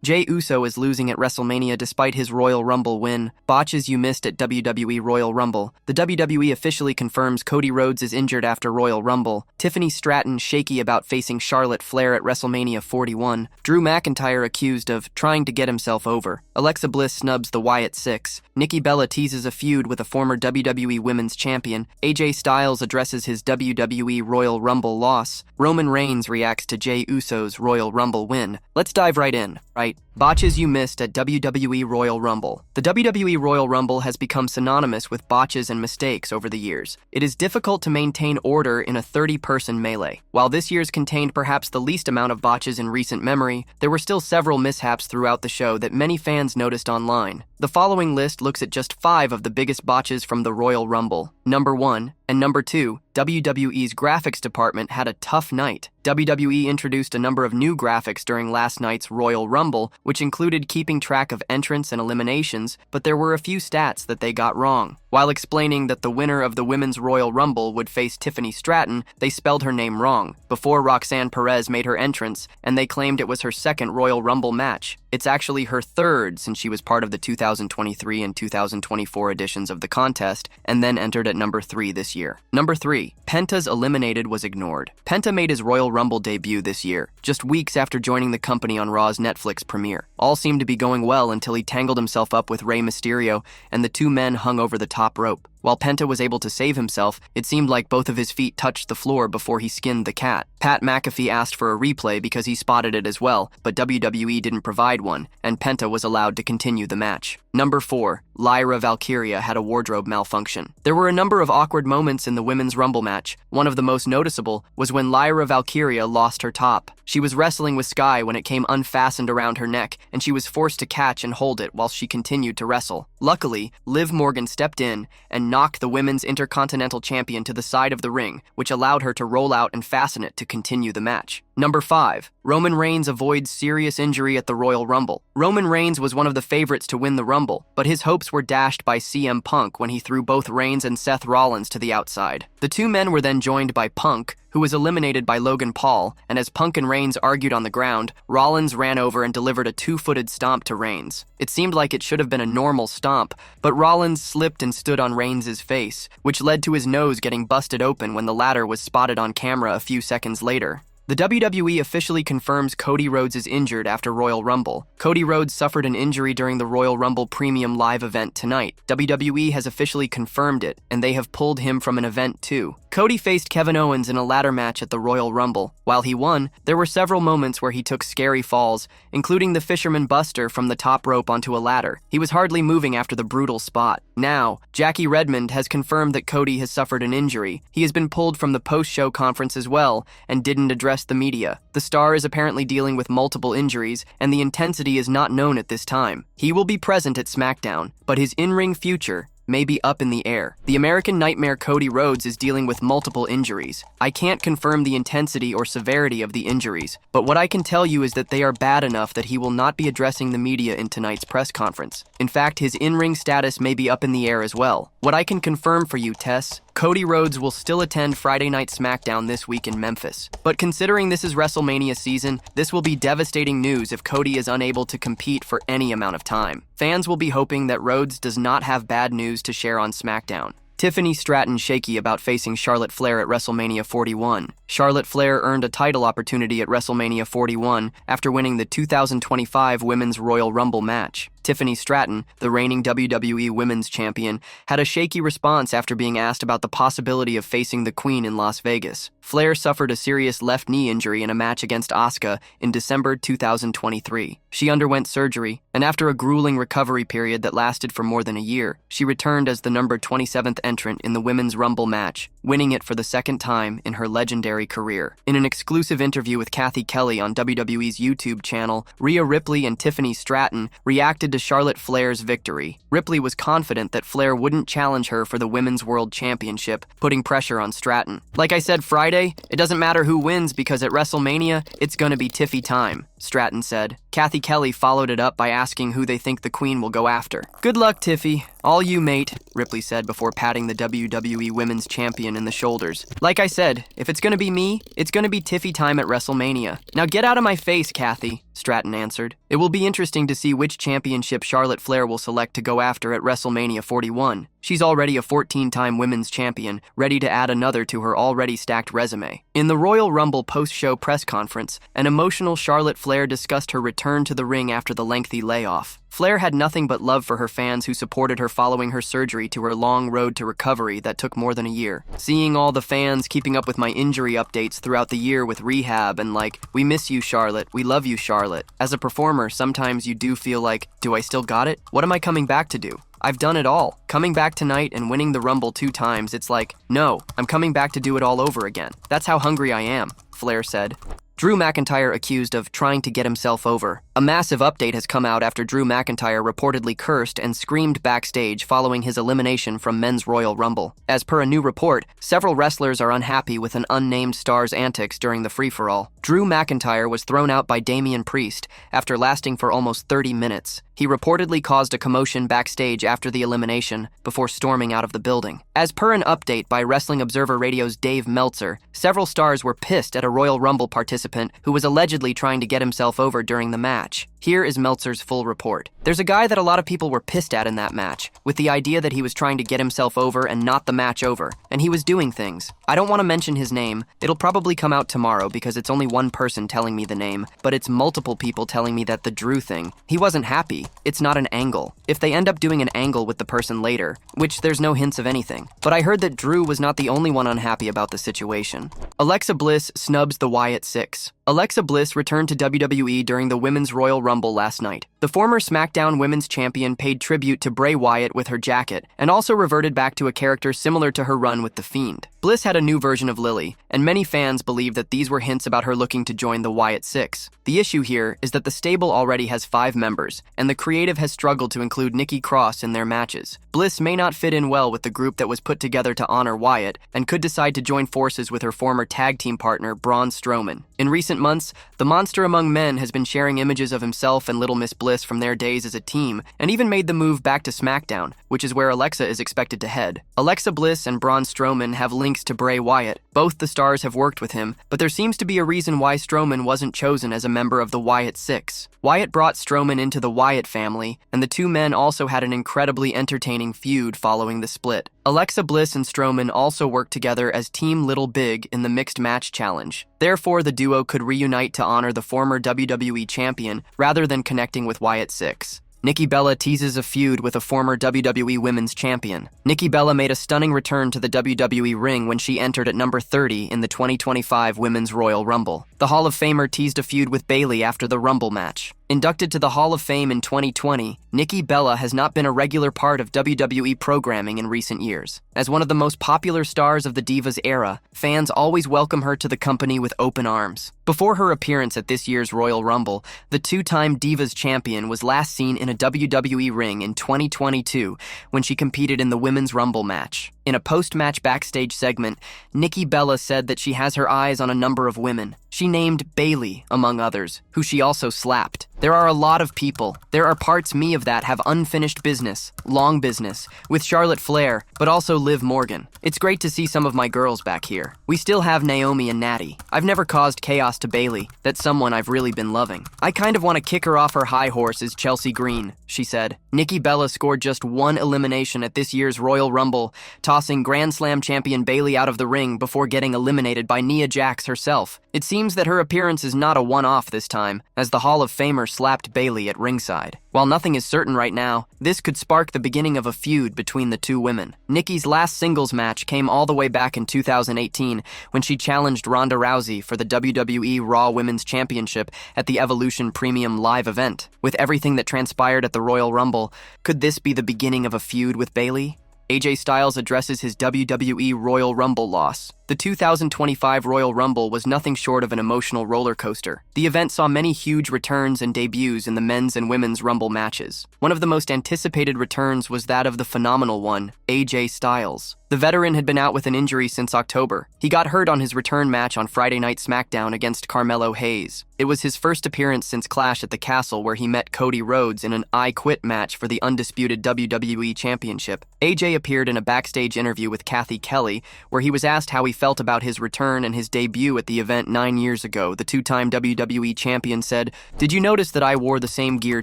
Jey Uso is losing at WrestleMania despite his Royal Rumble win. Botches you missed at WWE Royal Rumble. The WWE officially confirms Cody Rhodes is injured after Royal Rumble. Tiffany Stratton shaky about facing Charlotte Flair at WrestleMania 41. Drew McIntyre accused of trying to get himself over. Alexa Bliss snubs the Wyatt Sicks. Nikki Bella teases a feud with a former WWE Women's Champion. AJ Styles addresses his WWE Royal Rumble loss. Roman Reigns reacts to Jey Uso's Royal Rumble win. Let's dive right in, right? Botches you missed at WWE Royal Rumble. The WWE Royal Rumble has become synonymous with botches and mistakes over the years. It is difficult to maintain order in a 30-person melee. While this year's contained perhaps the least amount of botches in recent memory, there were still several mishaps throughout the show that many fans noticed online. The following list looks at just 5 of the biggest botches from the Royal Rumble. Number 1 and number 2, WWE's graphics department had a tough night. WWE introduced a number of new graphics during last night's Royal Rumble, which included keeping track of entrants and eliminations, but there were a few stats that they got wrong. While explaining that the winner of the Women's Royal Rumble would face Tiffany Stratton, they spelled her name wrong before Roxanne Perez made her entrance, and they claimed it was her second Royal Rumble match. It's actually her third since she was part of the 2023 and 2024 editions of the contest, and then entered at number 3 this year. Number 3, Penta's eliminated was ignored. Penta made his Royal Rumble debut this year, just weeks after joining the company on Raw's Netflix premiere. All seemed to be going well until he tangled himself up with Rey Mysterio, and the two men hung over the top rope. While Penta was able to save himself, it seemed like both of his feet touched the floor before he skinned the cat. Pat McAfee asked for a replay because he spotted it as well, but WWE didn't provide one, and Penta was allowed to continue the match. Number 4, Lyra Valkyria had a wardrobe malfunction. There were a number of awkward moments in the Women's Rumble match. One of the most noticeable was when Lyra Valkyria lost her top. She was wrestling with Sky when it came unfastened around her neck, and she was forced to catch and hold it while she continued to wrestle. Luckily, Liv Morgan stepped in and knocked the Women's Intercontinental Champion to the side of the ring, which allowed her to roll out and fasten it to continue the match. Number 5, Roman Reigns avoids serious injury at the Royal Rumble. Roman Reigns was one of the favorites to win the Rumble, but his hopes were dashed by CM Punk when he threw both Reigns and Seth Rollins to the outside. The two men were then joined by Punk, who was eliminated by Logan Paul, and as Punk and Reigns argued on the ground, Rollins ran over and delivered a 2-footed stomp to Reigns. It seemed like it should have been a normal stomp, but Rollins slipped and stood on Reigns' face, which led to his nose getting busted open when the latter was spotted on camera a few seconds later. The WWE officially confirms Cody Rhodes is injured after Royal Rumble. Cody Rhodes suffered an injury during the Royal Rumble Premium live event tonight. WWE has officially confirmed it, and they have pulled him from an event too. Cody faced Kevin Owens in a ladder match at the Royal Rumble. While he won, there were several moments where he took scary falls, including the Fisherman Buster from the top rope onto a ladder. He was hardly moving after the brutal spot. Now, Jackie Redmond has confirmed that Cody has suffered an injury. He has been pulled from the post-show conference as well, and didn't address the media. The star is apparently dealing with multiple injuries, and the intensity is not known at this time. He will be present at SmackDown, but his in-ring future may be up in the air. The American Nightmare Cody Rhodes is dealing with multiple injuries. I can't confirm the intensity or severity of the injuries, but what I can tell you is that they are bad enough that he will not be addressing the media in tonight's press conference. In fact, his in-ring status may be up in the air as well. What I can confirm for you, Tess, Cody Rhodes will still attend Friday Night SmackDown this week in Memphis. But considering this is WrestleMania season, this will be devastating news if Cody is unable to compete for any amount of time. Fans will be hoping that Rhodes does not have bad news to share on SmackDown. Tiffany Stratton shaky about facing Charlotte Flair at WrestleMania 41. Charlotte Flair earned a title opportunity at WrestleMania 41 after winning the 2025 Women's Royal Rumble match. Tiffany Stratton, the reigning WWE Women's Champion, had a shaky response after being asked about the possibility of facing the Queen in Las Vegas. Flair suffered a serious left knee injury in a match against Asuka in December 2023. She underwent surgery, and after a grueling recovery period that lasted for more than a year, she returned as the number 27th entrant in the Women's Rumble match, winning it for the second time in her legendary career. In an exclusive interview with Kathy Kelly on WWE's YouTube channel, Rhea Ripley and Tiffany Stratton reacted to Charlotte Flair's victory. Ripley was confident that Flair wouldn't challenge her for the Women's World Championship, putting pressure on Stratton. Like I said Friday, it doesn't matter who wins because at WrestleMania, it's gonna be Tiffy time, Stratton said. Kathy Kelly followed it up by asking who they think the queen will go after. "Good luck, Tiffy. All you, mate," Ripley said before patting the WWE Women's Champion in the shoulders. "Like I said, if it's gonna be me, it's gonna be Tiffy time at WrestleMania. Now get out of my face, Kathy," Stratton answered. "It will be interesting to see which championship Charlotte Flair will select to go after at WrestleMania 41. She's already a 14-time women's champion, ready to add another to her already stacked resume." In the Royal Rumble post-show press conference, an emotional Charlotte Flair discussed her return to the ring after the lengthy layoff. Flair had nothing but love for her fans who supported her following her surgery to her long road to recovery that took more than a year. "Seeing all the fans keeping up with my injury updates throughout the year with rehab and like, 'We miss you, Charlotte. We love you, Charlotte.' As a performer, sometimes you do feel like, do I still got it? What am I coming back to do? I've done it all. Coming back tonight and winning the Rumble 2 times, it's like, no, I'm coming back to do it all over again. That's how hungry I am," Flair said. Drew McIntyre accused of trying to get himself over. A massive update has come out after Drew McIntyre reportedly cursed and screamed backstage following his elimination from Men's Royal Rumble. As per a new report, several wrestlers are unhappy with an unnamed star's antics during the free-for-all. Drew McIntyre was thrown out by Damian Priest after lasting for almost 30 minutes. He reportedly caused a commotion backstage after the elimination before storming out of the building. As per an update by Wrestling Observer Radio's Dave Meltzer, several stars were pissed at a Royal Rumble participant who was allegedly trying to get himself over during the match. Here is Meltzer's full report. "There's a guy that a lot of people were pissed at in that match, with the idea that he was trying to get himself over and not the match over, and he was doing things. I don't want to mention his name. It'll probably come out tomorrow because it's only one person telling me the name, but it's multiple people telling me that the Drew thing. He wasn't happy. It's not an angle. If they end up doing an angle with the person later, which there's no hints of anything. But I heard that Drew was not the only one unhappy about the situation." Alexa Bliss snubs the Wyatt Sicks. Alexa Bliss returned to WWE during the Women's Royal Rumble last night. The former SmackDown Women's Champion paid tribute to Bray Wyatt with her jacket, and also reverted back to a character similar to her run with The Fiend. Bliss had a new version of Lily, and many fans believe that these were hints about her looking to join the Wyatt Sicks. The issue here is that the stable already has 5 members, and the creative has struggled to include Nikki Cross in their matches. Bliss may not fit in well with the group that was put together to honor Wyatt, and could decide to join forces with her former tag team partner, Braun Strowman. In recent months, the monster among men has been sharing images of himself and Little Miss Bliss from their days as a team, and even made the move back to SmackDown, which is where Alexa is expected to head. Alexa Bliss and Braun Strowman have links to Bray Wyatt. Both the stars have worked with him, but there seems to be a reason why Strowman wasn't chosen as a member of the Wyatt Sicks. Wyatt brought Strowman into the Wyatt family, and the two men also had an incredibly entertaining feud following the split. Alexa Bliss and Strowman also worked together as Team Little Big in the Mixed Match Challenge. Therefore, the duo could reunite to honor the former WWE champion rather than connecting with Wyatt Sicks. Nikki Bella teases a feud with a former WWE Women's Champion. Nikki Bella made a stunning return to the WWE ring when she entered at number 30 in the 2025 Women's Royal Rumble. The Hall of Famer teased a feud with Bayley after the Rumble match. Inducted to the Hall of Fame in 2020, Nikki Bella has not been a regular part of WWE programming in recent years. As one of the most popular stars of the Divas era, fans always welcome her to the company with open arms. Before her appearance at this year's Royal Rumble, the 2-time Divas champion was last seen in a WWE ring in 2022 when she competed in the Women's Rumble match. In a post-match backstage segment, Nikki Bella said that she has her eyes on a number of women. She named Bayley, among others, who she also slapped. "There are a lot of people. There are parts me of that have unfinished business, long business, with Charlotte Flair, but also Liv Morgan. It's great to see some of my girls back here. We still have Naomi and Natty. I've never caused chaos to Bayley. That's someone I've really been loving. I kind of want to kick her off her high horse as Chelsea Green," she said. Nikki Bella scored just 1 elimination at this year's Royal Rumble, tossing Grand Slam champion Bayley out of the ring before getting eliminated by Nia Jax herself. It seems that her appearance is not a one-off this time, as the Hall of Famer slapped Bayley at ringside. While nothing is certain right now, this could spark the beginning of a feud between the two women. Nikki's last singles match came all the way back in 2018 when she challenged Ronda Rousey for the WWE Raw Women's Championship at the Evolution Premium Live event. With everything that transpired at the Royal Rumble, could this be the beginning of a feud with Bayley? AJ Styles addresses his WWE Royal Rumble loss. The 2025 Royal Rumble was nothing short of an emotional roller coaster. The event saw many huge returns and debuts in the men's and women's Rumble matches. One of the most anticipated returns was that of the phenomenal one, AJ Styles. The veteran had been out with an injury since October. He got hurt on his return match on Friday Night SmackDown against Carmelo Hayes. It was his first appearance since Clash at the Castle, where he met Cody Rhodes in an I Quit match for the undisputed WWE Championship. AJ appeared in a backstage interview with Kathy Kelly, where he was asked how he felt about his return and his debut at the event 9 years ago. The two-time WWE champion said, "Did you notice that I wore the same gear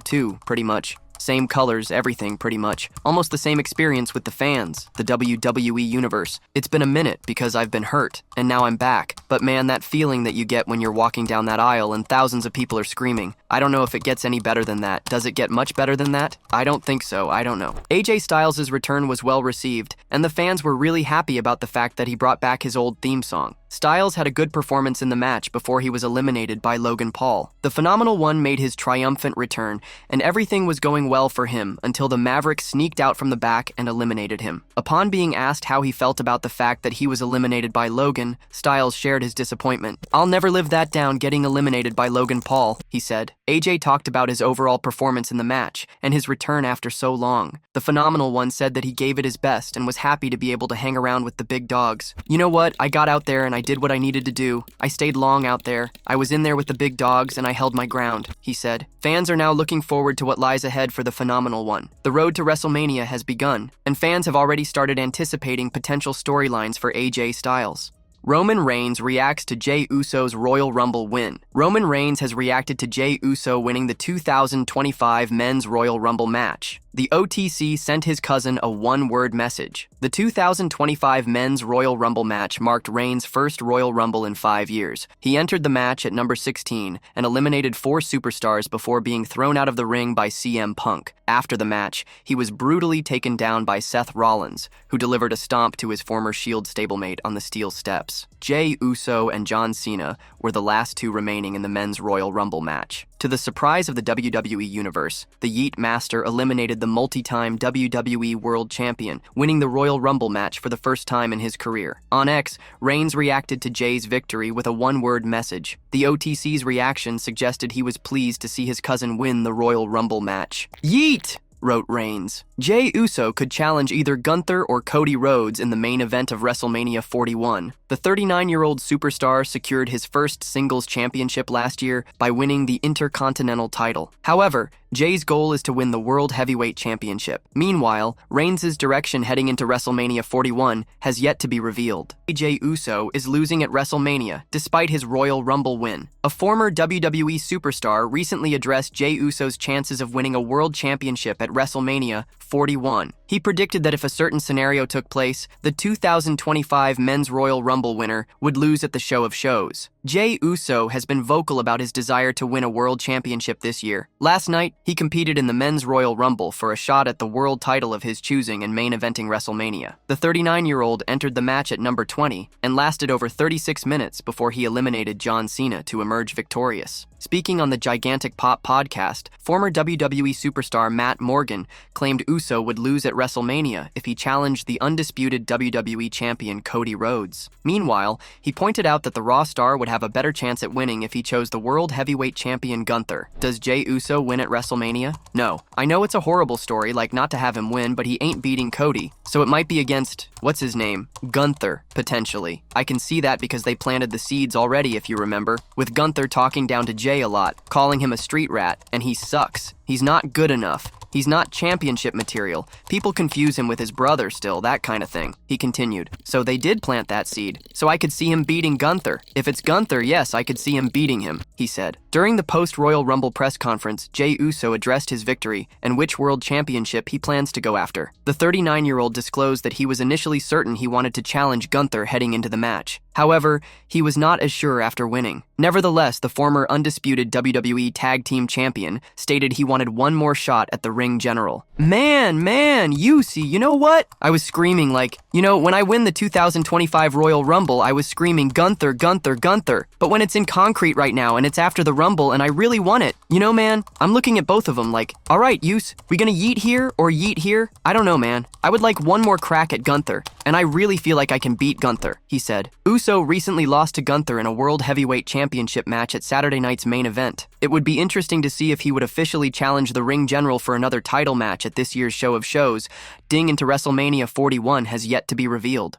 too, pretty much? Same colors, everything, pretty much. Almost the same experience with the fans, the WWE Universe. It's been a minute because I've been hurt, and now I'm back. But man, that feeling that you get when you're walking down that aisle and thousands of people are screaming. I don't know if it gets any better than that. Does it get much better than that? I don't think so, I don't know." AJ Styles' return was well received, and the fans were really happy about the fact that he brought back his old theme song. Styles had a good performance in the match before he was eliminated by Logan Paul. The Phenomenal One made his triumphant return, and everything was going well for him until the Maverick sneaked out from the back and eliminated him. Upon being asked how he felt about the fact that he was eliminated by Logan, Styles shared his disappointment. "I'll never live that down, getting eliminated by Logan Paul," he said. AJ talked about his overall performance in the match and his return after so long. The Phenomenal One said that he gave it his best and was happy to be able to hang around with the big dogs. "You know what? I got out there and I did what I needed to do. I stayed long out there. I was in there with the big dogs and I held my ground," he said. Fans are now looking forward to what lies ahead for the Phenomenal One. The road to WrestleMania has begun, and fans have already started anticipating potential storylines for AJ Styles. Roman Reigns reacts to Jey Uso's Royal Rumble win. Roman Reigns has reacted to Jey Uso winning the 2025 Men's Royal Rumble match. The OTC sent his cousin a one-word message. The 2025 Men's Royal Rumble match marked Reigns' first Royal Rumble in 5 years. He entered the match at number 16 and eliminated 4 superstars before being thrown out of the ring by CM Punk. After the match, he was brutally taken down by Seth Rollins, who delivered a stomp to his former Shield stablemate on the steel steps. Jey Uso and John Cena were the last two remaining in the Men's Royal Rumble match. To the surprise of the WWE Universe, the Yeet Master eliminated the multi-time WWE World Champion, winning the Royal Rumble match for the first time in his career. On X, Reigns reacted to Jey's victory with a one-word message. The OTC's reaction suggested he was pleased to see his cousin win the Royal Rumble match. "Yeet!" wrote Reigns. Jey Uso could challenge either Gunther or Cody Rhodes in the main event of WrestleMania 41. The 39-year-old superstar secured his first singles championship last year by winning the Intercontinental title. However, Jey's goal is to win the World Heavyweight Championship. Meanwhile, Reigns' direction heading into WrestleMania 41 has yet to be revealed. Jey Uso is losing at WrestleMania despite his Royal Rumble win. A former WWE superstar recently addressed Jey Uso's chances of winning a World Championship at WrestleMania 41. He predicted that if a certain scenario took place, the 2025 Men's Royal Rumble winner would lose at the show of shows. Jey Uso has been vocal about his desire to win a world championship this year. Last night, he competed in the Men's Royal Rumble for a shot at the world title of his choosing and main eventing WrestleMania. The 39-year-old entered the match at number 20 and lasted over 36 minutes before he eliminated John Cena to emerge victorious. Speaking on the Gigantic Pop podcast, former WWE superstar Matt Morgan claimed Uso would lose at WrestleMania if he challenged the undisputed WWE champion Cody Rhodes. Meanwhile, he pointed out that the Raw star would have a better chance at winning if he chose the World Heavyweight Champion Gunther. Does Jey Uso win at WrestleMania? No. I know it's a horrible story, like not to have him win, but he ain't beating Cody, so it might be against, what's his name? Gunther, potentially. I can see that because they planted the seeds already, if you remember, with Gunther talking down to Jey a lot, calling him a street rat, and he sucks. He's not good enough. He's not championship material. People confuse him with his brother still, that kind of thing. He continued. So they did plant that seed. So I could see him beating Gunther. If it's Gunther, yes, I could see him beating him, he said. During the post-Royal Rumble press conference, Jey Uso addressed his victory and which world championship he plans to go after. The 39-year-old disclosed that he was initially certain he wanted to challenge Gunther heading into the match. However, he was not as sure after winning. Nevertheless, the former undisputed WWE Tag Team Champion stated he wanted one more shot at the ring general. Man, Uso, you know what? I was screaming like, when I win the 2025 Royal Rumble, I was screaming Gunther, Gunther, Gunther. But when it's in concrete right now and it's after the Rumble and I really want it. You know, man, I'm looking at both of them like, all right, Use, we gonna yeet here or yeet here? I don't know, man. I would like one more crack at Gunther, and I really feel like I can beat Gunther, he said. Uso recently lost to Gunther in a World Heavyweight Championship match at Saturday night's main event. It would be interesting to see if he would officially challenge the Ring General for another title match at this year's Show of Shows. Ding into WrestleMania 41 has yet to be revealed.